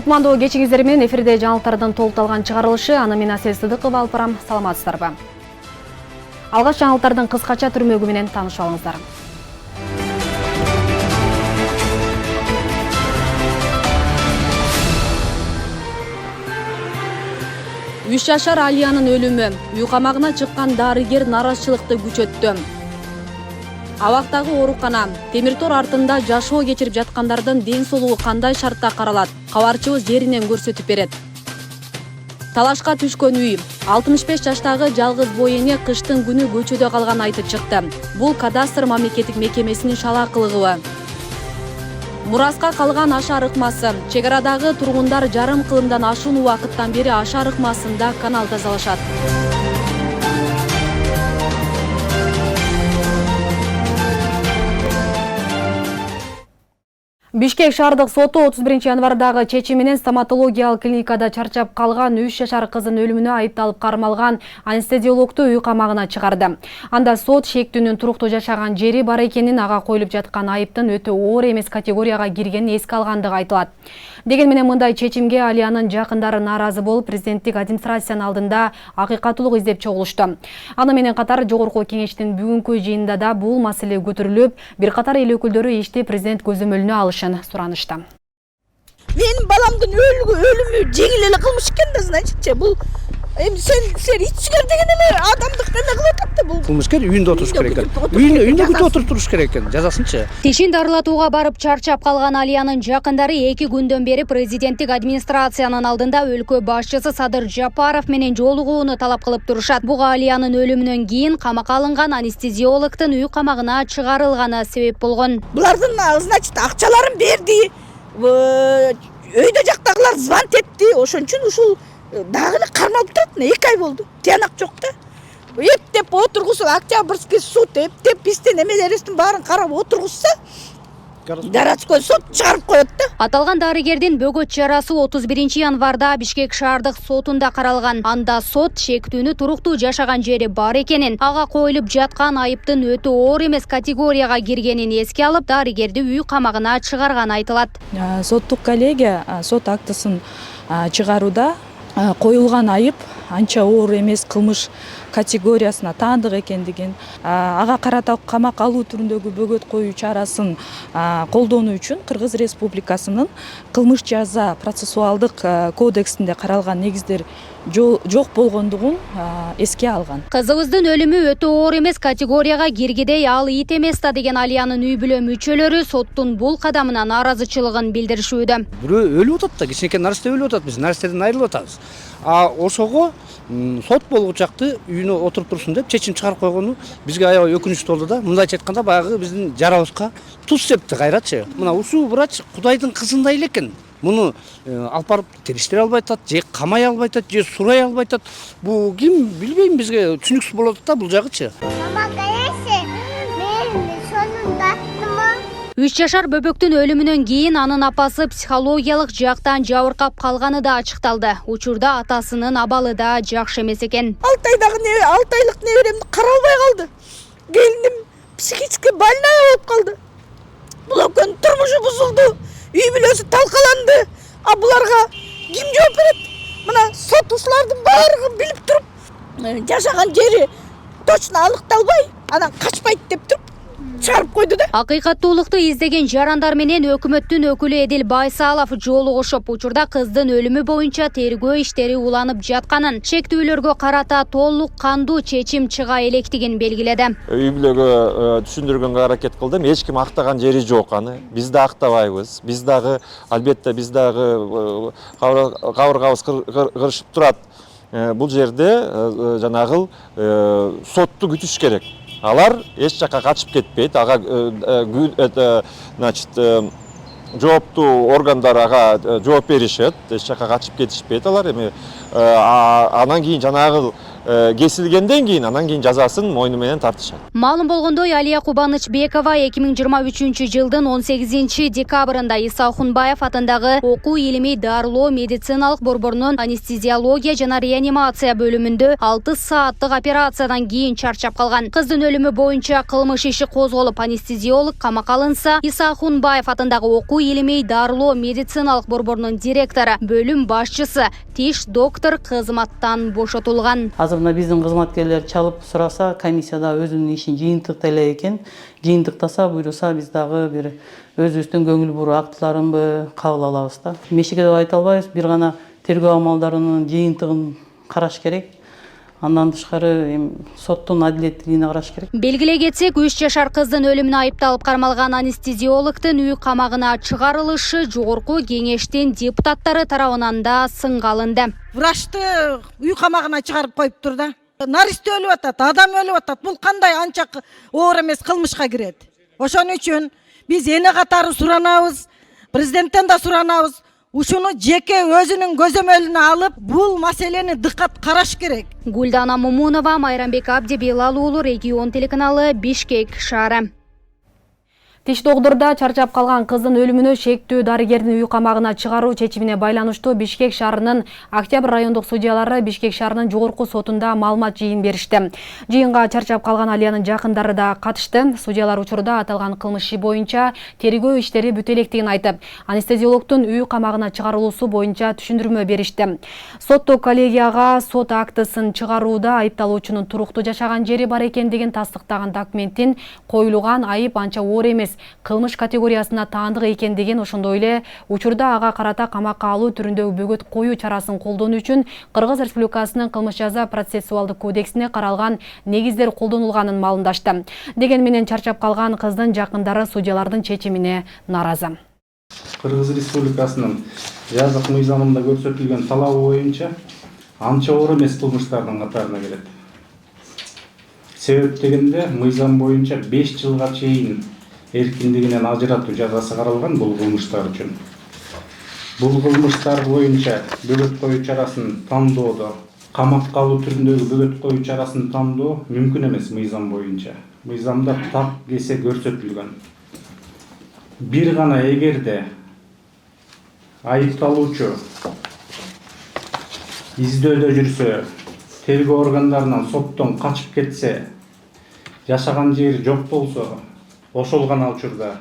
Кутмандуу кечиңиздер менен эфирде жаңылыктардын толукталган чыгарылышы, аны мен Асель Сыдыкова алып барам. Саламатсыздарбы? Алгаш жаңылыктардын кыскача түрмөгү менен таанышып алыңыздар. 3 жашар Алиянын өлүмү, үй камагына чыккан дарыгер наразычылыкты күчөттү. Абактагы оорукана, темир тор артында жашоо кечирип жаткандардын ден соолугу кандай шартта каралат? Кабарчыбыз жеринен көрсөтүп берет. Талашка түшкөн үй. 65 жаштагы жалгыз бой эне кыштын күнү көчөдө калган айтып чыкты. Бул кадастр мамлекеттик мекемесинин шалаакылыгы. Мураска калган аша арыкмасы. Чек арадагы тургундар жарым кылымдан ашуун убакыттан бери аша арыкмасында канал тазалашат. Бишкек шаардык соту 31 январдагы чечим менен стоматологиялык клиникада чарчап калган 3 жашар кыздын өлүмүнө айыпталып кармалган анестезиологду үй камагына чыгарды. Анда сот шектүүнүн туруктуу жашаган жери бар экенин, ага коюлуп жаткан айыптын өтө оор эмес категорияга киргенин эске алгандыгы айтылат. Деген менен мындай чечимге Алиянын жакындары нааразы болуп, президенттик администрациянын алдында акыйкаттуулук издеп чогулушту. Аны менен катар жогорку кеңештин бүгүнкү жыйынында да бул маселе көтөрүлүп, бир катар эл өкүлдөрү ишти президент көзөмөлүнө алышын суранышты. Менин баламдын өлүмү жеңил эле кылмыш экен да, значит, бул эми сен ичкер деген эле адамдык эме кылып атат да бул. Кылмыскер үйүндө отуруш керек экен. Үйүндө күтүп отуруш керек экен, жазасынчы. Тишин дарылатууга барып чарчап калган Алиянын жакындары 2 күндөн бери президенттик администрациянын алдында өлкө башчысы Садыр Жапаров менен жолугууну талап кылып турушат. Буга Алиянын өлүмүнөн кийин камакка алынган анестезиологдун үй камагына чыгарылганы себеп болгон. Булардын, значит, акчаларын берди. Өйдө жактагылар звонт этти. Ошон үчүн ушул дагы кармалып турат. 2 ай болду. Тыянак жок да. Эптеп отургусуп, Октябрьский суд эптеп биздин эмелерибиздин баарын карап отургузса, городской суд чыгарып коет да. Аталган дарыгердин бөгөт жарасы 31 январда Бишкек шаардык сотунда каралган. Анда сот шектүүнү туруктуу жашаган жери бар экенин, ага коюлуп жаткан айыптын өтө оор эмес категорияга киргенин эске алып, дарыгерди үй камагына чыгарганы айтылат. Соттук коллегия сот актысын чыгарууда коюлган айып анча оор эмес кылмыш категориясына таандык экендигин, ага карата камакка алуу түрүндөгү бөгөт коюу чарасын колдонуу үчүн Кыргыз Республикасынын кылмыш жаза процессуалдык кодексинде каралган негиздер жок болгондугун эске алган. Кызыбыздын өлүмү өтө оор эмес категорияга киргидей, ал ит эмес да деген Алиянын үй бүлө мүчөлөрү соттун бул кадамына нааразычылыгын билдиришүүдө. Бирөө өлүп атат да, кичинекей нарсте өлүп атат, биз нарстеден айрылып атабыз. Ошого сот болгучакты үйүнө отуруп турсун деп чечим чыгарып койгону бизге аябай өкүнүчтүү болду да. Мындайча айтканда, баягы биздин жарабызга туз септи кайрачы. Мына ушул врач Кудайдын кызындай эле экен. Муну алып барып териштире албай атат, же камай албай атат, же сурай албай атат. Бул ким билбейм, бизге түшүнүксүз болот да бул жагычы. 3 жашар бөбөктүн өлүмүнөн кийин анын апасы психологиялык жактан жабыркап калганы да ачыкталды. Учурда атасынын абалы да жакшы эмес экен. 6 айлык неберемди каралбай калды. Келиним психически больная болуп калды. Бул экөөнүн турмушу бузулду, үй бүлөсү талкаланды. Буларга ким жооп берет? Мына сот ушулардын баарын билип туруп, жашаган жери точно аныкталбай, анан качпайт деп туруп чыгарып койду да. Акыйкаттуулукту издеген жарандар менен өкмөттүн өкүлү Эдил Байсалов жолугушуп, учурда кыздын өлүмү боюнча тергөө иштери уланып жатканын, чектүүлөргө карата толук кандуу чечим чыга электигин белгиледи. Үй бүлөгө түшүндүргөнгө аракет кылдым. Эч ким актаган жери жок аны. Биз да актабайбыз. Биз дагы албетте кабыргабыз кырышып турат. Бул жерде жанагыл сотту күтүш керек. Алар эч жакка качып кетпейт. Ага значит жооптуу органдар ага жооп беришет. Эч жакка качып кетишпейт алар. Эми анан кийин жанагы кесилгенден кийин анан кийин жазасын мойну менен тартышат. Маалым болгондой, Алия Кубанычбекова 2023 жылдын 18 декабрында Иса Ахунбаев атындагы окуу илимий дарылоо медициналык борборунун анестезиология жана реанимация бөлүмүндө 6 сааттык операциядан кийин чарчап калган. Кыздын өлүмү боюнча кылмыш иши козголуп, анестезиолог камакка алынса, Иса Ахунбаев атындагы окуу илимий дарылоо медициналык борборунун директору, бөлүм башчысы Тиш доктор кызматтан бошотулган. Мына биздин кызматкерлер чалып сураса, комиссияда өзүнүн ишин жыйынтыктай эле экен. Жыйынтыктаса, буйруса биз дагы бир өзүбүздүн көңүл буруу актыларынбы кабыл алабыз да. Мешеке деп айта албайбыз, бир гана тергөө амалдарынын жыйынтыгын караш керек. Андан тышкары соттун адилеттүүлүгүнө караш керек. Белгилей кетсек, 3 жашар кыздын өлүмүнө айыпталып кармалган анестезиологдун үй камагына чыгарылышы жогорку кеңештин депутаттары тарабынан да сынга алынды. Врачты үй камагына чыгарып коюптур да. Наристе өлүп атат, адам өлүп атат. Бул кандай анча оор эмес кылмышка кирет. Ошон үчүн биз эне катары суранабыз, президенттен да суранабыз. Ушуну жеке өзүнүн көзөмөлүнө алып, бул маселени дыккат караш керек. Гүлдана Мумунова, Майрамбек Абдибелал уулу, Регион телеканалы, Бишкек шаары. Тиш докторда чарчап калган кыздын өлүмүнө шектүү дарыгердин үй камагына чыгаруу чечимине байланыштуу Бишкек шаарынын Октябрь райондук судьялары Бишкек шаарынын жогорку сотунда маалымат жыйын беришти. Жыйынга чарчап калган Алиянын жакындары да катышты. Судьялар учурда аталган кылмыш иши боюнча тергөө иштери бүтө электигин айтып, анестезиологдун үй камагына чыгарылуусу боюнча түшүндүрмө беришти. Соттук коллегияга сот актысын чыгарууда айыпталуучунун туруктуу жашаган жери бар экендигин тастыктаган документтин коюлган айып анча оор эмес, кылмыш категориясына таандык экендигин, ошондой эле учурда ага карата камакка алуу түрүндөгү бөгөт коюу чарасын колдонуу үчүн Кыргыз Республикасынын кылмыш жаза процессуалдык кодексине каралган негиздер колдонулганын маалымдашты. Деген менен чарчап калган кыздын жакындары судьялардын чечимине нааразы. Кыргыз Республикасынын жазык мыйзамында көрсөтүлгөн талабы боюнча анча оор эмес кылмыштардын катарына кирет. Себеп дегенде мыйзам боюнча 5 жылга чейин эркиндигинен ажыратуу жазасы каралган бул кылмыштар үчүн. Бул кылмыштар боюнча бөгөт коюу чарасын тандоодо, камакка алуу түрүндөгү бөгөт коюу чарасын тандоо мүмкүн эмес мыйзам боюнча. Мыйзамда так кесе көрсөтүлгөн. Бир гана эгерде айыпталуучу издөөдө жүрсө, тергөө органдарынан соттон качып кетсе, жашаган жери жок болсо, ошол гана учурда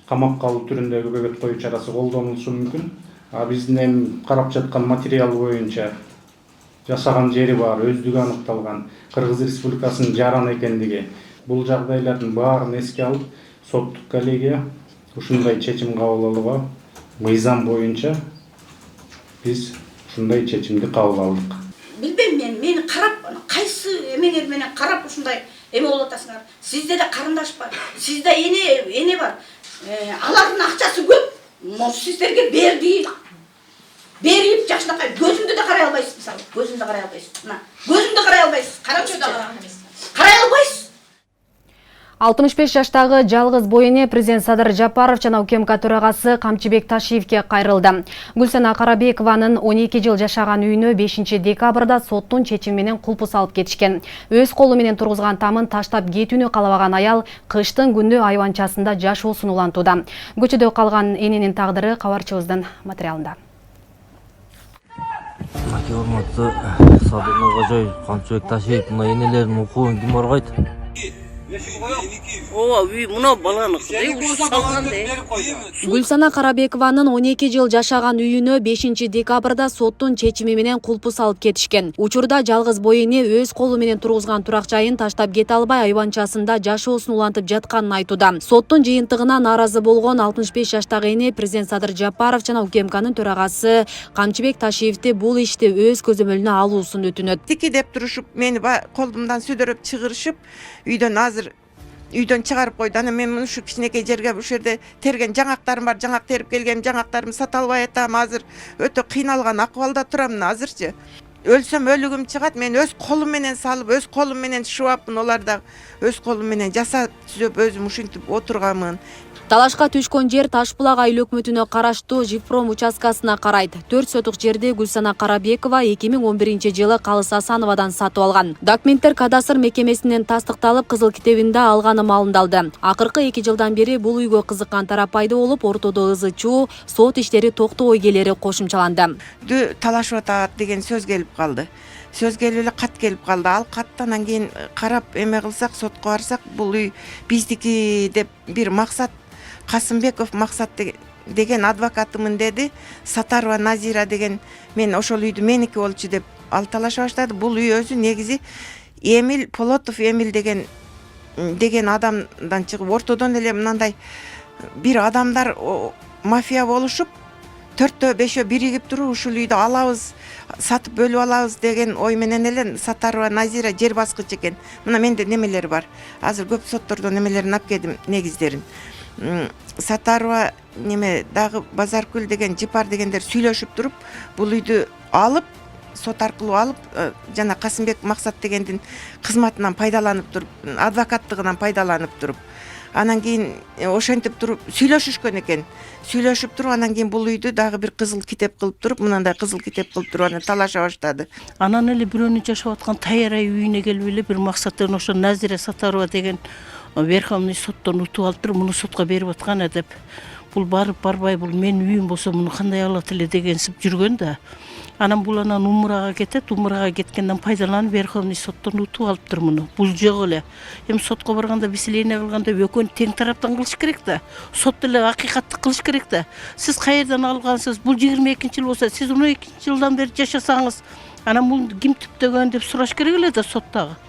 камакка алуу түрүндөгү бөгөт коюу чарасы колдонулушу мүмкүн. Биздин эми карап жаткан материал боюнча жашаган жери бар, өздүгү аныкталган, Кыргыз Республикасынын жаран экендиги. Бул жагдайлардын баарын эске алып, соттук коллегия ушундай чечим кабыл алууга мыйзам боюнча биз ушундай чечимди кабыл алдык. Билбейм, мени карап, кайсы эмеңер менен карап ушундай эме болуп атасыңар. Сизде да карындаш бар, сизде эне бар. Алардын акчасы көп. Мош сиздерге берди. Берип жакшынакай көзүмдү да карай албайсыз, мисалы. Көзүмдү карай албайсыз. Мына, көзүмдү карай албайсыз. Карачы да карай албайсыз. 65 жаштагы жалгыз боене президент Садыр Жапаров жана УКМК төрагасы Камчыбек Ташиевке кайрылды. Гүлсана Карабекованын 12 жыл жашаган үйүнө 5 декабрда соттун чечими менен кулпу салып кетишкен. Өз колу менен тургузган тамын таштап кетүүнү каалабаган аял кыштын күндү айванчасында жашоосун улантууда. Көчөдө калган эненин тагдыры кабарчыбыздын материалында. Урматтуу Садыр Нургожоев, Камчыбек Ташиев, мына энелердин укугун ким оргойт? Гүлсана Карабекованын 12 жыл жашаган үйүнө 5 декабрда соттун чечими менен кулпу салып кетишкен. Учурда жалгыз боене өз колу менен тургузган турак жайын таштап кете албай айванчасында жашоосун улантып жатканын айтууда. Соттун жыйынтыгына нааразы болгон 65 жаштагы эне президент Садыр Жапаров жана УКМКнын төрагасы Камчыбек Ташиевди бул ишти өз көзөмөлүнө алуусун өтүнөт. Тики деп турушуп, мени колумдан сүдөрүп чыгырышып, үйдөн чыгарып койду. Анан мен ушу кичинекей жерге ушул жерде терген жаңактарым бар, жаңак терип келгем, жаңактарымды сата албай атам. Азыр өтө кыйналган акыбалда турам азырчы. Өлсөм өлүгүм чыгат, мен өз колум менен салып, өз колум менен шубапмын, олар да өз колум менен жасап түзөп өзүм ушинтип отурганмын. Талашка түшкөн жер Таш булак айыл өкмөтүнө караштуу Живпром участкасына карайт. 4 сотук жерди Гүлсана Карабекова 2011 жылы Калыс Асановадан сатып алган. Документтер кадастр мекемесинен тастыкталып, кызыл китебинде алганы маалымдалды. Акыркы 2 жылдан бери бул үйгө кызыккан тарап пайда болуп, ортодо ызы чуу, сот иштери токтобой келери кошумчаланды. Талашып атат деген сөз келип калды. Сөз келип эле кат келип калды. Ал каттан кийин карап эме кылсак, сотко барсак, бул үй биздики деп бир максат Касымбеков Максат деген адвокатымын деди. Сатарова Назира деген мен ошол үйдү меники болчу деп ал талаша баштады. Бул үй өзү негизи Эмил Полотов Эмил деген адамдан чыгып, ортодон эле мындай бир адамдар мафия болушуп, 4-5 биригип туруп ушул үйдү алабыз, сатып бөлүп алабыз деген ой менен эле Сатарова Назира жер баскыч экен. Мына менде немелер бар. Азыр көп соттордон немелерин алып келдим, негиздерин. Сатарова неме дагы Базаркүл деген Жипар дегендер сүйлөшүп туруп, бул үйдү алып, сот аркылуу алып, жана Касымбек Максат дегендин кызматынан пайдаланып туруп, адвокаттыгынан пайдаланып туруп, анан кийин ошентип туруп сүйлөшүшкөн экен. Сүйлөшүп туруп, анан кийин бул үйдү дагы бир кызыл китеп кылып туруп, мынандай кызыл китеп кылып туруп анан талаша баштады. Анан эле бирөөнүн жашап аткан Тайрай үйүнө келип эле бир максаттан ошо Назира Сатарова деген Верховный соттон утуп алып туруп, муну сотко берип аткан деп. Бул барып барбай, бул менин үйүм болсо муну кандай алат эле дегенсип жүргөн да. Анан бул анан Умурага кетет, Умурага кеткенден пайдаланып Верховный соттон утуп алыптыр муну. Бул жок эле. Эми сотко барганда виселение кылганда экөөнү тең тараптан кылыш керек да. Сот деле акыйкатты кылыш керек да. Сиз каердан алгансыз? Бул 22-жыл болсо, сиз 12-жылдан бери жашасаңыз, анан бул ким түптөгөн деп сураш керек эле да соттогу.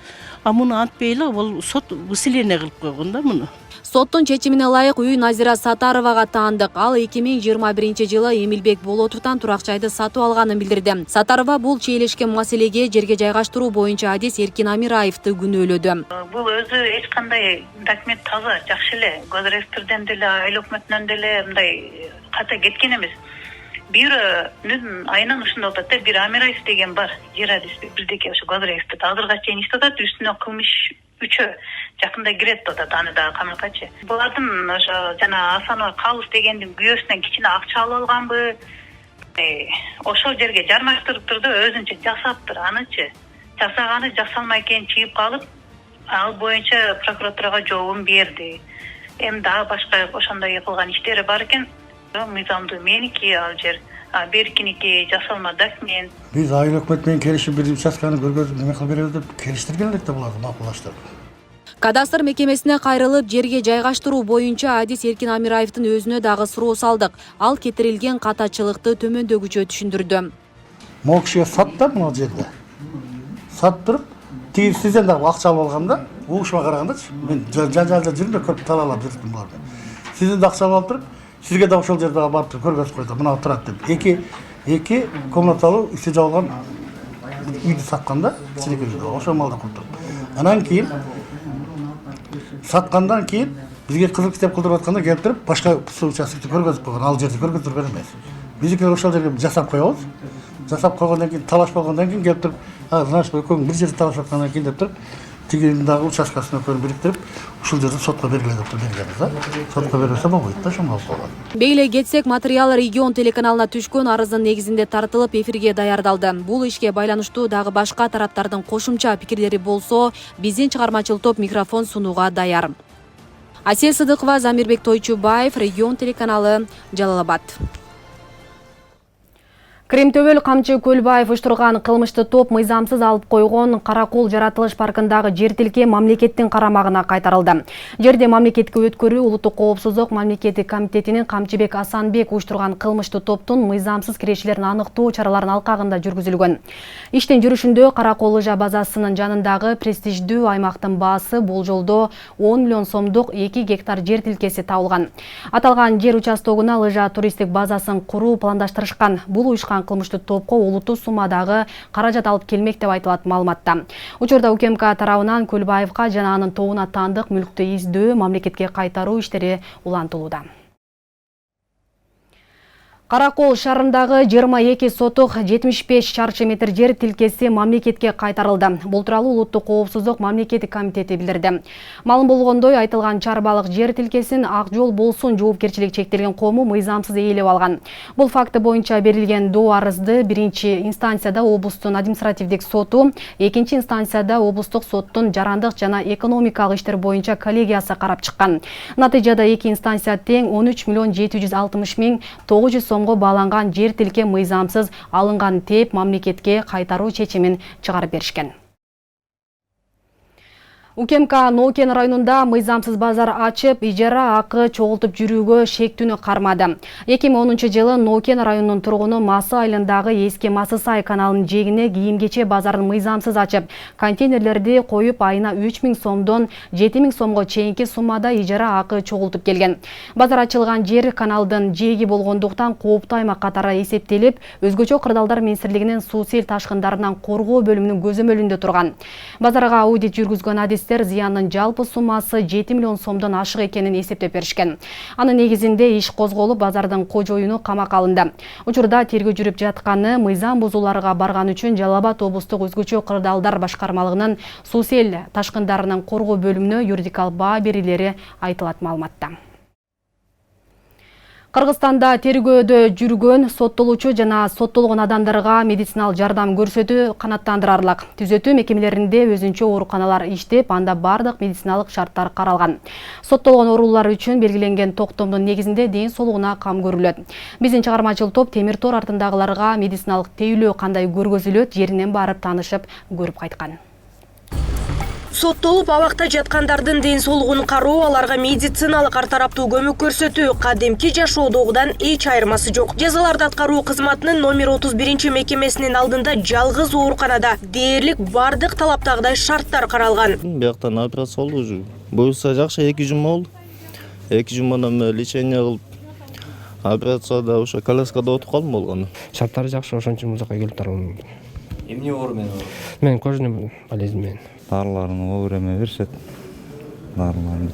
А муну антпей эле бул сот виселение кылып койгон да муну. Соттун чечимине ылайык үй Назира Сатаровага таандык. Ал 2021 жылы Эмилбек Болотовдон турак жайды сатып алганын билдирди. Сатарова бул чейлешкен маселеге жерге жайгаштыруу боюнча адис Эркин Амираевди күнөөлөдү. Бул өзү эч кандай документ таза, жакшы эле. Госреестрден деле, айыл өкмөтүнөн деле мындай ката кеткен эмес. Бир айынан ушунда атат да, бир Амираев деген бар. Жер адис биздики ошо госреестрде азырга чейин иштеп атат, үстүнө кылмыш 3 жакында кирет атат, аны да камакачы. Булардын ошо жана Асанова Калыс дегендин күйөөсүнөн кичине акча алып алганбы? Ошол жерге жармаштырып турду, өзүнчө жасаптыр анычы. Жасаганы жасалмай экен чыгып калып, ал боюнча прокуратурага жообун берди. Эми дагы башка ошондой кылган иштери бар экен. Мыйзамдуу меники ал жер, беркиники жасалма документ. Биз айыл өкмөт менен келишип бир участканы көргөзүп неме кылып беребиз деп келиштирген элек да буларды макулдаштырып. Кадастр мекемесине кайрылып жерге жайгаштыруу боюнча адис Эркин Амираевдин өзүнө дагы суроо салдык. Ал кетирилген катачылыкты төмөндөгүчө түшүндүрдү. Могу кишиге сат да мына жерде. Сат туруп, тиги сизден дагы акча алып алганда, угушума карагандачы, мен жанжалда жүрүм да көп талаалап жүрдүм буларды. Сизден да акча алып туруп, сизге да ошол жерде барып көргөзүп койду. Мына турат деп. Эки комнаталуу иши жабылган үйдү сатканда, кичинекей үйдү. Ошол малда курдук. Анан кийин саткандан кийин бизге кызыл китеп кылдырып атканда келип туруп, башка участканы көргөзүп койгон. Ал жерди көргөздүргөн эмес. Биздики ошол жерге жасап коебуз. Жасап койгондон кийин, талаш болгондон кийин келип туруп, значит, экөөң бир жерде талашып аткандан кийин деп туруп, тигинин дагы участкасын экөөнү бириктирип, ушул жерде сотко бергиле деп бергенбиз да. Сотко бербесе болбойт да, ошондой болгон. Бейле кетсек, материал регион телеканалына түшкөн арыздын негизинде тартылып эфирге даярдалды. Бул ишке байланыштуу дагы башка тараптардын кошумча пикирлери болсо, биздин чыгармачыл топ микрофон сунууга даяр. Асел Сыдыкова, Замирбек Тойчубаев, регион телеканалы, Жалал Абад. Кремтөбөл Камчы Көлбаев уштурган кылмышты топ мыйзамсыз алып койгон Каракол жаратылыш паркындагы жер тилке мамлекеттин карамагына кайтарылды. Жерде мамлекетке өткөрүү улуттук коопсуздук мамлекеттик комитетинин Камчыбек Асанбек уштурган кылмышты топтун мыйзамсыз кирешилерин аныктоо чараларынын алкагында жүргүзүлгөн. Иштин жүрүшүндө Каракол ыжа базасынын жанындагы престиждүү аймактын баасы болжолдо 10 миллион сомдук 2 гектар жер тилкеси табылган. Аталган жер участогуна ыжа туристтик базасын куруу пландаштырышкан. Бул уюшкан кылмыштуу топко улуттуу суммадагы каражат алып келмек деп айтылат маалыматта. Учурда УКМК тарабынан Көлбаевка жана анын тобуна таандык мүлктү издөө, мамлекетке кайтаруу иштери улантылууда. Каракол шаарындагы 22 сотук 75 чарчы метр жер тилкеси мамлекетке кайтарылды. Бул тууралуу Улуттук коопсуздук мамлекеттик комитети билдирди. Маалым болгондой, айтылган чарбалык жер тилкесин Ак жол болсун жоопкерчилиги чектелген коому мыйзамсыз ээлеп алган. Бул факты боюнча берилген доо арызды биринчи инстанцияда облустун административдик соту, экинчи инстанцияда облустук соттун жарандык жана экономикалык иштер боюнча коллегиясы карап чыккан. Натыйжада эки инстанция тең 13 миллион 760 миң 900 сомго бааланган жер тилке мыйзамсыз алынган деп мамлекетке кайтаруу чечимин чыгарып беришкен. УКМК Нокен районунда мыйзамсыз базар ачып, ижара акы чогултуп жүрүүгө шектүүнү кармады. 2010 жылы Нокен районунун тургуну Масы айылындагы эски Масысай каналынын жээгине кийим-кече базарын мыйзамсыз ачып, контейнерлерди коюп айына 3000 сомдон 7000 сомго чейинки суммада ижара акы чогултуп келген. Базар ачылган жер каналдын жээги болгондуктан кооптуу аймак катары эсептелип, өзгөчө кырдаалдар министрлигинин суу сел ташкындарынан коргоо бөлүмүнүн көзөмөлүндө турган. Базарга аудит жүргүзгөн зыянын жалпы суммасы 7 миллион сомдон ашык экенин эсептеп беришкен. Анын негизинде иш козголуп, базардын кожоюну камакка алынды. Учурда тергөө жүрүп жатканы мыйзам бузууларга барган үчүн Жалал Абад облустук өзгөчө кырдаалдар башкармалыгынын суу сел ташкындарынан коргоо бөлүмүнө юридикалык баа берилери айтылат маалыматта. Кыргызстанда тергөөдө жүргөн соттолуучу жана соттолгон адамдарга медициналык жардам көрсөтүү канааттандырарлык. Түзөтүү мекемелеринде өзүнчө ооруканалар иштеп, анда бардык медициналык шарттар каралган. Соттолгон оорулар үчүн белгиленген токтомдун негизинде ден соолугуна кам көрүлөт. Биздин чыгармачыл топ темир тор артындагыларга медициналык тейлөө кандай көргөзүлөт, жеринен барып таанышып, көрүп кайткан. Соттолуп абакта жаткандардын ден соолугун кароо, аларга медициналык ар тараптуу көмөк көрсөтүү кадимки жашоодогудан эч айырмасы жок. Жазаларды аткаруу кызматынын номер 31 мекемесинин алдында жалгыз ооруканада дээрлик бардык талаптагыдай шарттар каралган. Бияктан операция болду уже. Буюрса жакшы 2 жума болду. 2 жумадан лечение кылып, операцияда ошо коляскада отуп калдым болгону. Шарттары жакшы, ошон үчүн музакка келип тургам. Эмне оор менен? Мен кожный болезнь менен. Дарыларын ооруме беришет. Нормально.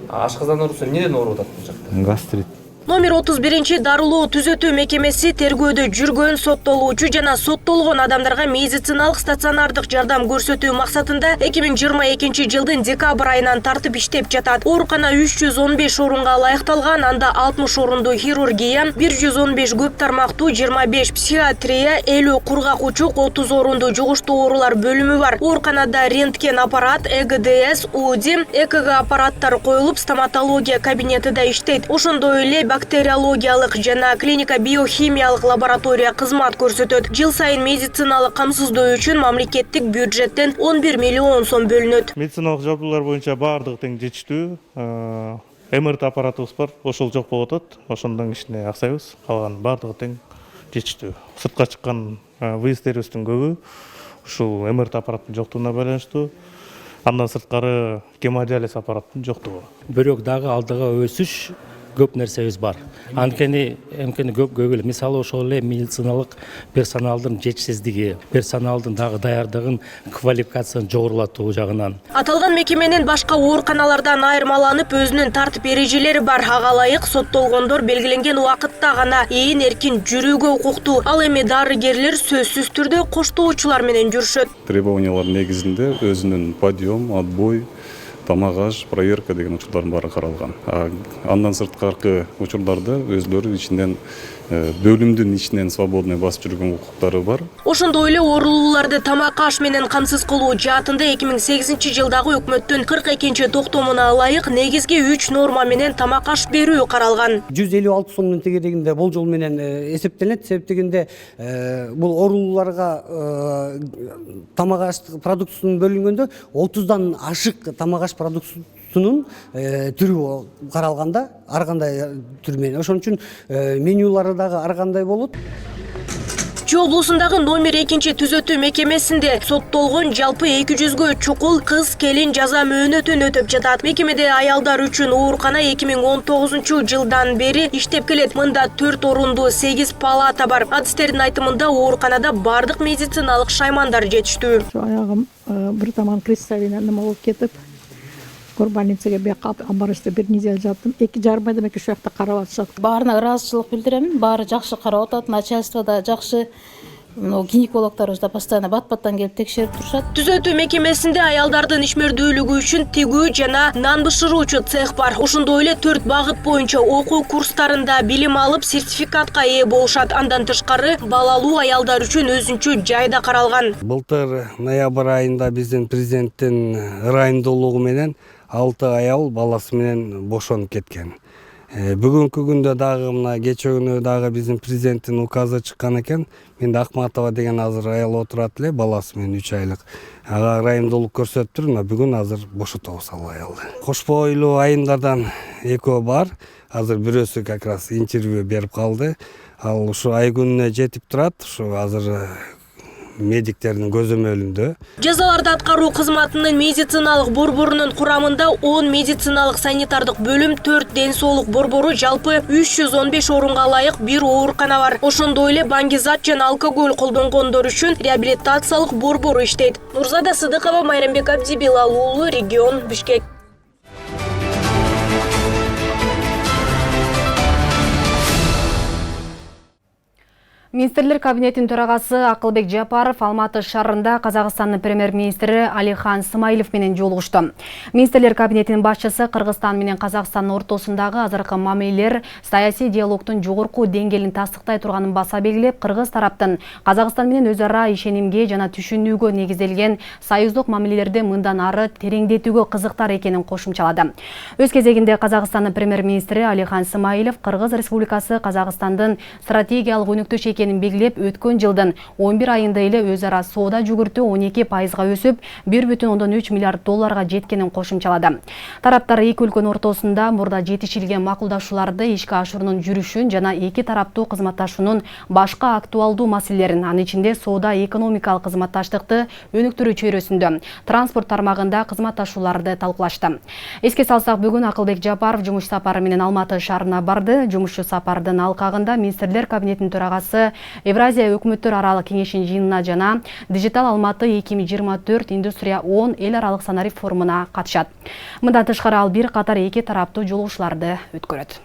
Ашказан оорусу эмнеден ооруп атат бул жакта? Гастрит. Номер 31 дарылоо түзөтүү мекемеси тергөөдө жүргөн соттолуучу жана соттолгон адамдарга медициналык стационардык жардам көрсөтүү максатында 2022 жылдын декабрь айынан тартып иштеп жатат. Оорукана 315 орунга ылайыкталган, анда 60 орунду хирургия, 115 көп тармактуу, 25 психиатрия, 50 кургак учук, 30 орунду жугуштуу оорулар бөлүмү бар. Ооруканада рентген аппарат, ЭГДС, УДИ, ЭКГ аппараттар коюлуп, стоматология кабинети да иштейт. Ошондой эле бактериологиялык жана клиника биохимиялык лаборатория кызмат көрсөтөт. Жыл сайын медициналык камсыздоо үчүн мамлекеттик бюджеттен 11 миллион сом бөлүнөт. Медициналык жабдуулар боюнча баардыгы тең жетиштүү. МРТ аппаратыбыз бар, ошол жок болуп атат. Ошондон ишине аксайбыз. Калган баардыгы тең жетиштүү. Сыртка чыккан выездтерибиздин көбү ушул МРТ аппараттын жоктугуна байланыштуу. Андан сырткары гемодиализ аппараттын жоктугу. Бирок дагы алдыга өсүш көп нерсебиз бар. Анткени көп эле мисалы ошол эле медициналык персоналдын жетишсиздиги, персоналдын дагы даярдыгын, квалификациясын жогорулатуу жагынан. Аталган мекеменин башка ооруканалардан айырмаланып өзүнүн тартип эрежелери бар. Ага ылайык соттолгондор белгиленген убакытта гана ээн эркин жүрүүгө укуктуу. Ал эми дарыгерлер сөзсүз түрдө коштоочулар менен жүрүшөт. Требованиялар негизинде өзүнүн подъем, отбой, тамак аш, проверка деген учурлардын баары каралган. Андан сырткаркы учурларда өзлөрү ичинен бөлүмдүн ичинен свободный басып жүргөн укуктары бар. Ошондой эле оорулууларды тамак аш менен камсыз кылуу жаатында 2008 жылдагы өкмөттүн 42 токтомуна ылайык негизги 3 норма менен тамак аш берүү каралган. 156 сомдун тегерегинде болжол менен эсептелет. Себептегинде бул оорулууларга тамак аш продукциясынын бөлүнгөндө 30дан ашык тамак аш продукциясынын түрү каралганда, ар кандай түр менен. Ошон үчүн менюлары дагы ар кандай болот. Чүй облусундагы номер 2 түзөтүү мекемесинде соттолгон жалпы 200гө чукул кыз келин жаза мөөнөтүн өтөп жатат. Мекемеде аялдар үчүн оорукана 2019 жылдан бери иштеп келет. Мында 4 орунду 8 палата бар. Адистердин айтымында ооруканада бардык медициналык шаймандар жетиштүү. Аягым бир таман крестовина нема болуп кетип, Больницаға бияққа амбарышты бір неделя жаттым. 2,5 айдан ошол жакта карап атышат. Баарына ыраазычылык билдиремин. Баары жакшы карап атат, начальство да жакшы. Гинекологторубуз да постоянно бат-баттан келип текшерип турушат. Түзөтүү мекемесинде аялдардын ишмердүүлүгү үчүн тигүү жана нан бышыруучу цех бар. Ошондой эле 4 багыт боюнча окуу курстарында билим алып, сертификатка ээ болушат. Андан тышкары балалуу аялдар үчүн өзүнчө жай да каралган. Былтыр ноябрь айында биздин президенттин ырайымдуулугу менен 6 аял баласы менен бошонуп кеткен. Бүгүнкү күндө дагы мына кече күнү дагы биздин президенттин указы чыккан экен. Менде Акматова деген азыр аял отурат эле, баласы менен 3 айлык. Ага ырайымдуулук көрсөтүп, мына бүгүн азыр бошотобуз ал аялды. Кош бойлуу айымдардан экөө бар. Азыр бирөөсү как раз интервью берип калды. Ал ушу ай күнүнө жетип турат. Ушу азыр медиктердин көзөмөлүндө. Жазаларды аткаруу кызматынын медициналык борборунун курамында 10 медициналык санитардык бөлүм, 4 ден соолук борбору, жалпы 315 орунга ылайык 1 оорукана бар. Ошондой эле баңгизат жана алкоголь колдонгондор үчүн реабилитациялык борбору иштейт. Нурзада Сыдыкова, Майрамбек Абдибилал уулу, регион Бишкек. Министрлер кабинетinin төрагасы Акылбек Жапаров Алматы шаарында Казакстандын премьер-министри Алихан Смайылов менен жолугушту. Министрлер кабинетinin башчысы Кыргызстан менен Казакстандын ортосундагы азыркы мамилелер саясий диалогдун жогорку деңгээлин тастыктай турганын баса белгилеп, кыргыз тараптын Казакстан менен өз ара ишенимге жана түшүнүүгө негизделген союздук мамилелерди мындан ары тереңдетүүгө кызыктар экенин кошумчалады. Өз кезегинде Казакстандын премьер-министри Алихан Смайылов Кыргыз Республикасы Казакстандын стратегиялык өнөктөш экенин белгилеп, өткөн жылдын 11 айында эле өз ара соода жүгүртүү 12%га өсүп, 1,3 миллиард долларга жеткенин кошумчалады. Тараптар эки өлкөнүн ортосунда мурда жетишилген макулдашууларды ишке ашуунун жүрүшүн жана эки тараптуу кызматташуунун башка актуалдуу маселелерин, анын ичинде соода экономикалык кызматташтыкты өнүктүрүү чөйрөсүндө транспорт тармагында кызматташууларды талкуулашты. Эске салсак, бүгүн Акылбек Жапаров жумуш сапары менен Алматы шаарына барды. Жумушчу сапардын алкагында министрлер кабинетинин төрагасы Евразия өкмөттөр аралык кеңешинин жыйынына жана Digital Алматы 2024 Индустрия 10 эл аралык санарип форумуна катышат. Мындан тышкары ал бир катар эки тараптуу жолугушууларды өткөрөт.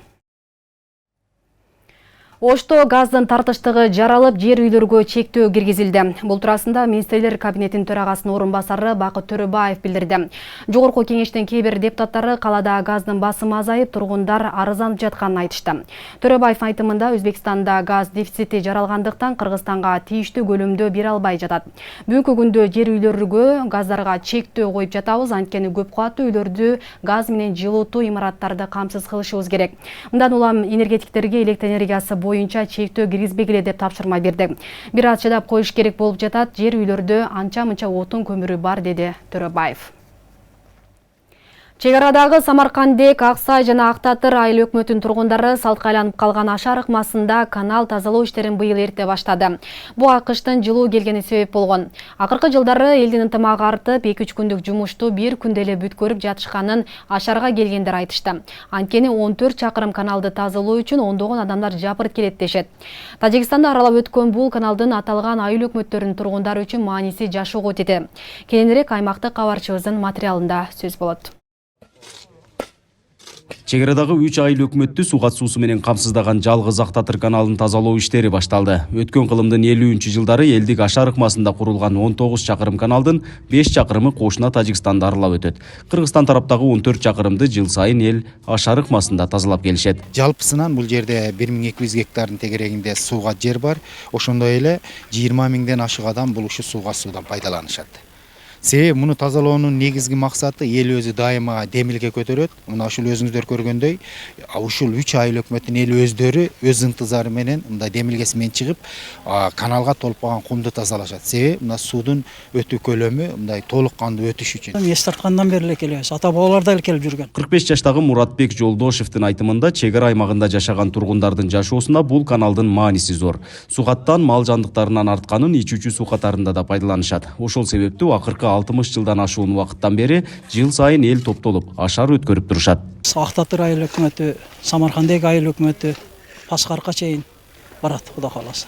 Ошто газдын тартыштыгы жаралып, жер үйлөргө чектөө киргизилди. Бул туурасында министрлер кабинетинин төрагасынын орун басары Бакыт Төрөбаев билдирди. Жогорку кеңештин кээ бир депутаттары калада газдын басымы азайып, тургундар арызданып жатканын айтышты. Төрөбаев айтымында Өзбекстанда газ дефицити жаралгандыктан Кыргызстанга тийиштүү көлөмдө бере албай жатат. Бүгүнкү күндө жер үйлөргө газдарга чектөө коюп жатабыз, анткени көп кубаттуу үйлөрдү газ менен жылытуу имараттарды камсыз кылышыбыз керек. Мындан улам энергетиктерге электр энергиясы боюнча чектөө киргизбегиле деп тапшырма берди. Бир аз чыдап коюш керек болуп жатат. Жер үйлөрдө анча-мынча отун көмүрү бар, деди Төрөбаев. Чек арадагы Самаркандек, Аксай жана Актатыр айыл өкмөтүнүн тургундары салтка айланып калган Ашар ыкмасында канал тазалоо иштерин быйыл эрте баштады. Буга кыштын жылуу келгени себеп болгон. Акыркы жылдары элдин ынтымагы артып, 2-3 күндүк жумушту бир күндө эле бүткөрүп жатышканын Ашарга келгендер айтышты. Анткени 14 чакырым каналды тазалоо үчүн ондогон адамдар жапырт келет дешет. Тажикстанда аралап өткөн бул каналдын аталган айыл өкмөттөрүнүн тургундары үчүн мааниси жашоого тети. Кийинирээк аймактык кабарчыбыздын материалында сөз болот. Чек арадагы 3 айыл өкмөттү суга суусу менен камсыздаган жалгыз Актатыр каналын тазалоо иштери башталды. Өткөн кылымдын 50-жылдары элдик Ашар ыкмасында курулган 19 чакырым каналдын 5 чакырымы кошуна Тажикстанды аралап өтөт. Кыргызстан тараптагы 14 чакырымды жыл сайын эл Ашар ыкмасында тазалап келишет. Жалпысынан бул жерде 1200 гектардын тегерегинде сууга жер бар. Ошондой эле 20 миңден ашык адам бул ушу сууга суудан пайдаланышат. Себеби муну тазалоонун негизги максаты эл өзү дайыма демилге көтөрөт. Мына ушул өзүңүздөр көргөндөй, ушул 3 айыл өкмөттүн эл өздөрү өз ынтызары менен мындай демилгеси менен чыгып, каналга толуп калган кумду тазалашат. Себеби мына суудун өтүү көлөмү мындай толук кандуу өтүш үчүн. Эс тарткандан бери эле келебиз. Ата бабалар да келип жүргөн. 45 жаштагы Муратбек Жолдошевдин айтымында чек ара аймагында жашаган тургундардын жашоосуна бул каналдын мааниси зор. Сугаттан мал жандыктарынан артканын ичүүчү суу катарында да пайдаланышат. Ошол себептүү акыркы 60 жылдан ашуун убакыттан бери жыл сайын эл топтолуп Ашар өткөрүп турушат. Актатыр айыл өкмөтү, Самаркандек айыл өкмөтү Паскарка чейин барат, Кудай кааласа.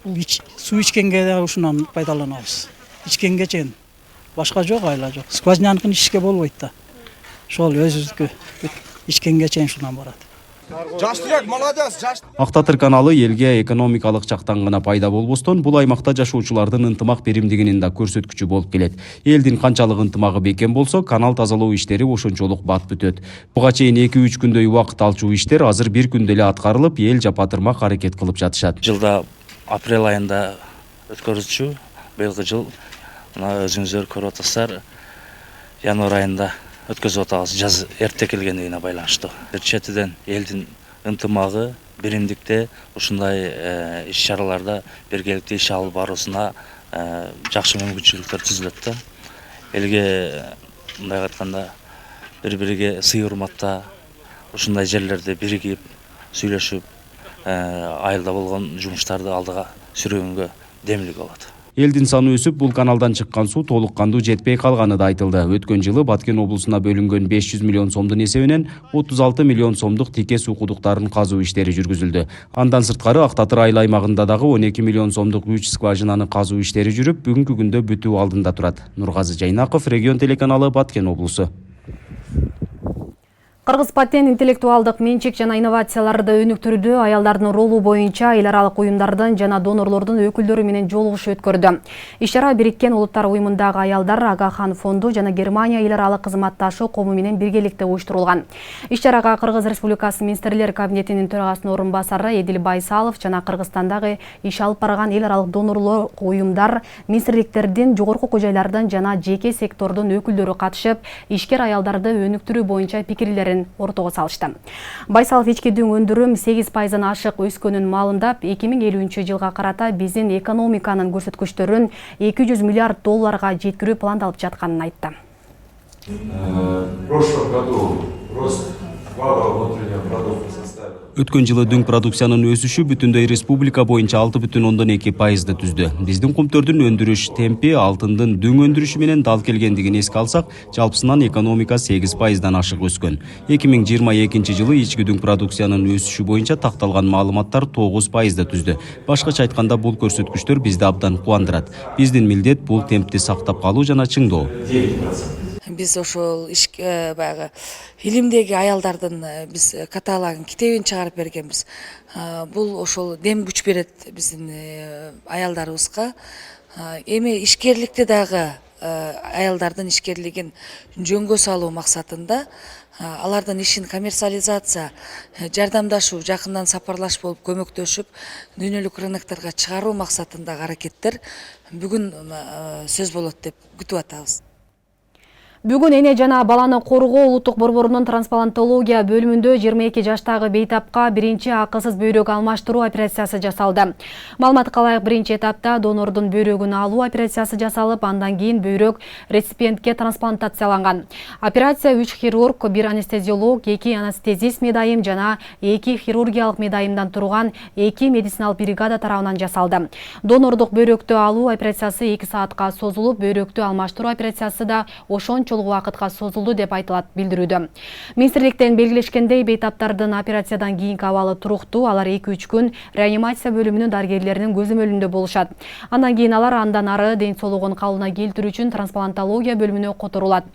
Бул суу ичкенге да ушунан пайдаланабыз. Ичкенге чейин. Башка жок, айла жок. Скважинаныкын ишке болбойт да. ошол өзүбүздүкү ичкенге чейин ушундан барат. Жаш тирек, молодец, жаш. Ак Татыр каналы элге экономикалык жактан гана пайда болбостон, бул аймакта жашоочулардын ынтымак беримдигинин да көрсөткүчү болуп келет. Элдин канчалык ынтымагы бекем болсо, канал тазалоо иштери ошончолук бат бүтөт. Буга чейин 2-3 күндөй убакыт алчу иштер азыр бир күндө эле аткарылып, эл жапатырмак аракет кылып жатышат. Жылда апрель айында өткөрүлчү, быйылкы жыл мына өзүңүздөр көрүп атасыздар, январь айында өткөзүп атабыз, жаз эрте келгендигине байланыштуу. Четиден элдин ынтымагы, биримдикте ушундай иш-чараларда биргеликте иш алып баруусуна жакшы мүмкүнчүлүктөр түзүлөт да. Элге мындай айтканда бири-бириге сый-урматта ушундай жерлерде биригип, сүйлөшүп, айылда болгон жумуштарды алдыга сүрүүгөнгө демилге болот. Элдин саны өсүп, бул каналдан чыккан суу толук кандуу жетпей калганы да айтылды. Өткөн жылы Баткен облусуна бөлүнгөн 500 миллион сомдун эсебинен 36 миллион сомдук тике суу кудуктарын казуу иштери жүргүзүлдү. Андан сырткары Ак Татыр айыл аймагында дагы 12 миллион сомдук 3 скважинаны казуу иштери жүрүп, бүгүнкү күндө бүтүү алдында турат. Нургазы Жайнаков, Регион телеканалы, Баткен облусу. Кыргыз патент интеллектуалдык менчик жана инновацияларды өнүктүрүүдө аялдардын ролу боюнча эл аралык уюмдардын жана донорлордун өкүлдөрү менен жолугуш өткөрдү. Иш-чара Бириккен Улуттар уюмундагы аялдар Агахан фонду жана Германия эл аралык кызматташуу кому менен биргеликте уюштурулган. Иш-чарага Кыргыз Республикасы Министрлер кабинетинин төрагасынын орун басары Эдил Байсалов жана Кыргызстандагы иш алып барган эл аралык донорлор уюмдар, министрликтердин, жогорку кожойлардын жана жеке сектордун өкүлдөрү катышып, ишкер аялдарды өнүктүрүү боюнча пикирлерин ортого салышты. Байсалов ички дүң өндүрүм 8%-дан ашык өскөнүн маалындап, 2050 жылга карата биздин экономиканын көрсөткүчтөрүн 200 миллиард долларга жеткирүү пландалып жатканын айтты. В прошлом году рост валового внутреннего продукта составил. Өткөн жылы дүң продукциянын өсүшү бүтүндөй республика боюнча 6,2%ды түздү. Биздин кумтөрдүн өндүрүш темпи алтындын дүң өндүрүшү менен дал келгендигин эске алсак, жалпысынан экономика 8%-дан ашык өскөн. 2022 жылы ички дүң продукциянын өсүшү боюнча такталган маалыматтар 9%ды түздү. Башкача айтканда, бул көрсөткүчтөр бизди абдан кубандырат. Биздин милдет бул темпти сактап калуу жана чыңдоо. 9%. Биз ошол баягы илимдеги аялдардын биз каталогун, китебин чыгарып бергенбиз. Бул ошол дем күч берет биздин аялдарыбызга. Эми ишкерликте дагы аялдардын ишкерлигин жөнгө салуу максатында алардын ишин коммерциализация, жардамдашуу, жакындан сапарлаш болуп көмөктөшүп, дүйнөлүк рынокторго чыгаруу максатындагы аракеттер бүгүн сөз болот деп күтүп атабыз. Бүгүн эне жана баланы коргоо улуттук борборунун трансплантология бөлүмүндө 22 жаштагы бейтапка биринчи акысыз бөйрөк алмаштыруу операциясы жасалды. Маалыматка ылайык, биринчи этапта донордун бөйрөгүн алуу операциясы жасалып, андан кийин бөйрөк реципиентке трансплантацияланган. Операция 3 хирург, 1 анестезиолог, 2 анестезист медайым жана 2 хирургиялык медайымдан турган 2 медициналык бригада тарабынан жасалды. Донордук бөйрөктү алуу операциясы 2 саатка созулуп, бөйрөктү алмаштыруу операциясы да ошончолук убакытка созулду деп айтылат билдирүүдө. Министрликтен белгилешкендей, бейтаптардын операциядан кийинки абалы туруктуу, алар 2-3 күн реанимация бөлүмүнүн дарыгерлеринин көзөмөлүндө болушат. Андан кийин алар андан ары ден соолугун калыбына келтирүү үчүн трансплантология бөлүмүнө которулат.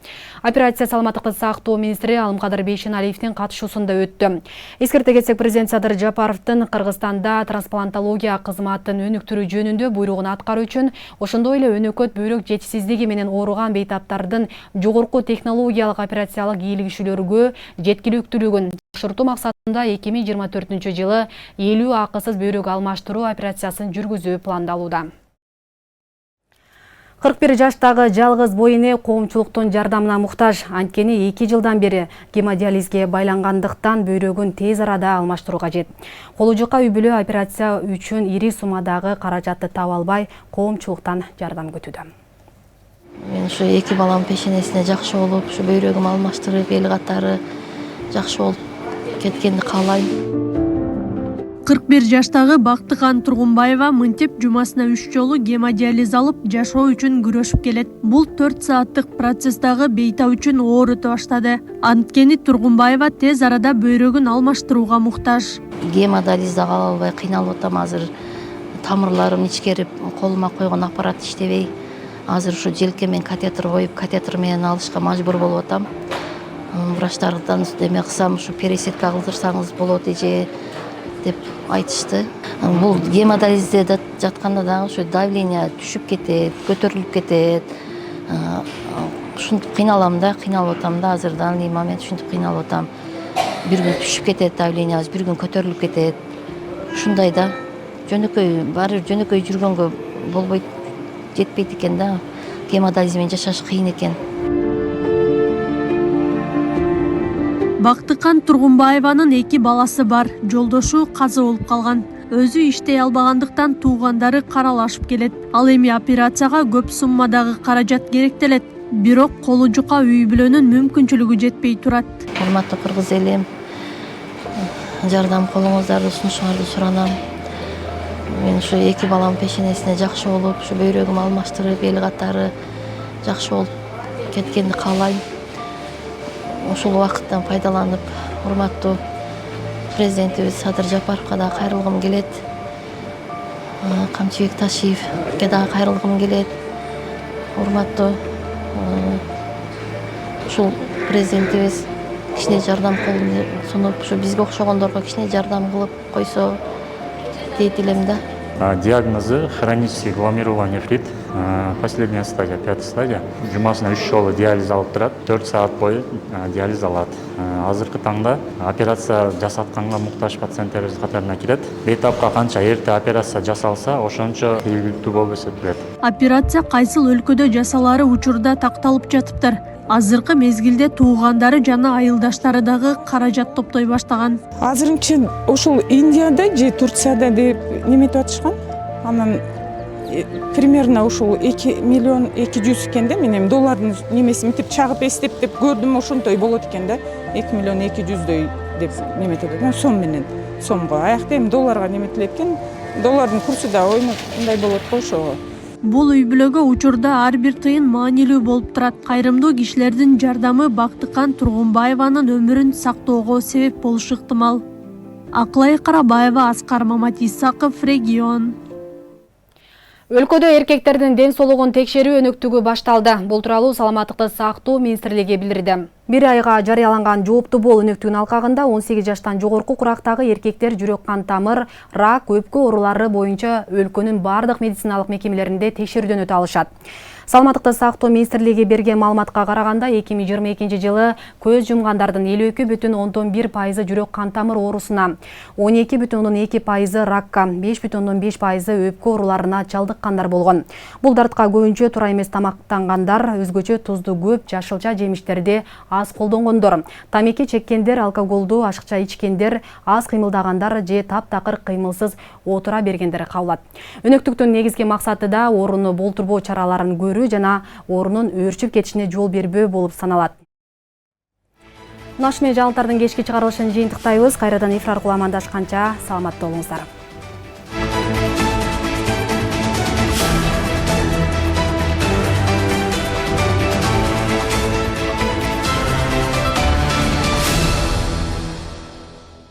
Операция саламаттыкты сактоо министри Алымкадыр Бейшеналиевдин катышуусунда өттү. Эскерте кетсек, президент Садыр Жапаровдун Кыргызстанда трансплантология кызматын өнүктүрүү жөнүндө буйругун аткаруу үчүн, ошондой эле өнөкөт бөйрөк жетишсиздиги менен ооруган бейтаптардын жогорку технологиялык операциялык ийгилигишүүлөргө жеткиликтүүлүгүн тапшыртуу максатында 2024 жылы 50 акысыз бөйрөк алмаштыруу операциясын жүргүзүү пландалууда. 41 жаштагы жалгыз бойне коомчулуктун жардамына муктаж. Анткени 2 жылдан бери гемодиализге байлангандыктан бөйрөгүн тез арада алмаштыруу кажет. Колу жука үй бүлө операция үчүн ири суммадагы каражатты таба албай, коомчулуктан жардам күтүүдө. Мен ушу 2 балам пешенесине жакшы болуп, ушу бөйрөгүм алмаштырып, эл катары жакшы болуп кеткенди каалайм. 41 жаштагы Бактыган Тургунбаева мынтип жумасына 3 жолу гемодиализ алып, жашоо үчүн күрөшүп келет. Бул 4 сааттык процесстагы бейта үчүн оор өтө баштады. Анткени Тургунбаева тез арада бөйрөгүн алмаштырууга муктаж. Гемодиализди ала албай кыйналып атам азыр. Тамырларым ичкерип, колума койгон аппарат иштебей. Азыр ушу желкемен катетер коюп, катетер менен алышка мажбур болуп атам. врачтардан деме кылсам ушу пересетка кылдырсаңыз болот эже деп айтышты. Бул гемодиализде жатканда дагы ушу давление түшүп кетет, көтөрүлүп кетет. Ушинтип кыйналам да, кыйналып атам да, азыр данный момент ушинтип кыйналып атам. Бир күн түшүп кетет давлениябыз, бир күн көтөрүлүп кетет. Ушундай да жөнөкөй, баары жөнөкөй жүргөнгө болбойт, жетпейт экен да. Гемодиализ менен жашаш кыйын экен. Бактыкан Тургунбаеванын 2 баласы бар. Жолдошу каза болуп калган. Өзү иштей албагандыктан туугандары каралашып келет. Ал эми операцияга көп суммадагы каражат керектелет. Бирок колу жука үй бүлөнүн мүмкүнчүлүгү жетпей турат. Урматтуу кыргыз элим, жардам колуңуздарды сунушуңарды суранам. Мен ушу 2 балам пешенесине жакшы болуп, ушу бөйрөгүм алмаштырып, эл катары жакшы болуп кеткенди каалайм. Ушул убакыттан пайдаланып, урматтуу президентибиз Садыр Жапаровго да кайрылгым келет. Камчыбек Ташиевке да кайрылгым келет. Урматтуу ушул президентибиз кичине жардам колун сунуп, ушу бизге окшогондорго кичине жардам кылып койсо дейт элем да. Диагнозы хронический гломерулонефрит, нефрит, последняя стадия, 5-я стадия. Жумасына 3 жолу диализ алып турат, 4 саат бою диализ алат. Азыркы таңда операция жасатканга муктаж пациенттерибиз катарына кирет. Бейтапка канча эрте операция жасалса, ошончо ийгиликтүү болуп эсептелет. Операция кайсыл өлкөдө жасалары учурда такталып жатыптыр. Азыркы мезгилде туугандары жана айылдаштары дагы каражат топтой баштаган. Азырынча ошол Индияда же Турцияда деп неметип атышкан. Анан примерно ошол 2 миллион 200 экен да, мен эми доллардын немесин мынтип чагып эстеп деп көрдүм, ошонтой болот экен да. 2 миллион 200дөй деп неметип атат. Сом менен, сомго. Аякта эми долларга неметилет экен. Доллардын курсу да ойногундай болот го ошого. Бул үй бүлөгө учурда ар бир тыйын маанилүү болуп турат. Кайрымдуу кишилердин жардамы Бактыкан Тургунбаеванын өмүрүн сактоого себеп болушу ыктымал. Аклай Карабаева, Аскар Маматисаков, Регион. Өлкөдө эркектердин ден соолугун текшерүү өнөктүгү башталды. Бул тууралуу Саламаттыкты сактоо министрлиги билдирди. 1 айга жарыяланган жооптуу бол өнөктүгүнүн алкагында 18 жаштан жогорку курактагы эркектер жүрөк кан тамыр, рак, өпкө оорулары боюнча өлкөнүн бардык медициналык мекемелеринде текшерүүдөн өтө алышат. Саламаттыкты сактоо министрлиги берген маалыматка караганда 2022 жылы көз жумгандардын 52,1% жүрөк кан тамыр оорусуна, 12,2% ракка, 5,5% өпкө ооруларына чалдыккандар болгон. Бул дартка көбүнчө туура эмес тамактангандар, өзгөчө тузду көп, жашылча жемиштерди аз колдонгондор, тамеки чеккендер, алкоголду ашыкча ичкендер, аз кыймылдагандар же таптакыр кыймылсыз отура бергендер кабылат. Өнөктүктүн негизги максаты да ооруну болтурбоо чараларын көрүү жана оорунун өөрчүп кетишине жол бербөө болуп саналат. Наш менен жаңылыктардын кечки чыгарылышын жыйынтыктайбыз. Кайрадан эфир аркылуу амандашканча саламатта болуңуздар.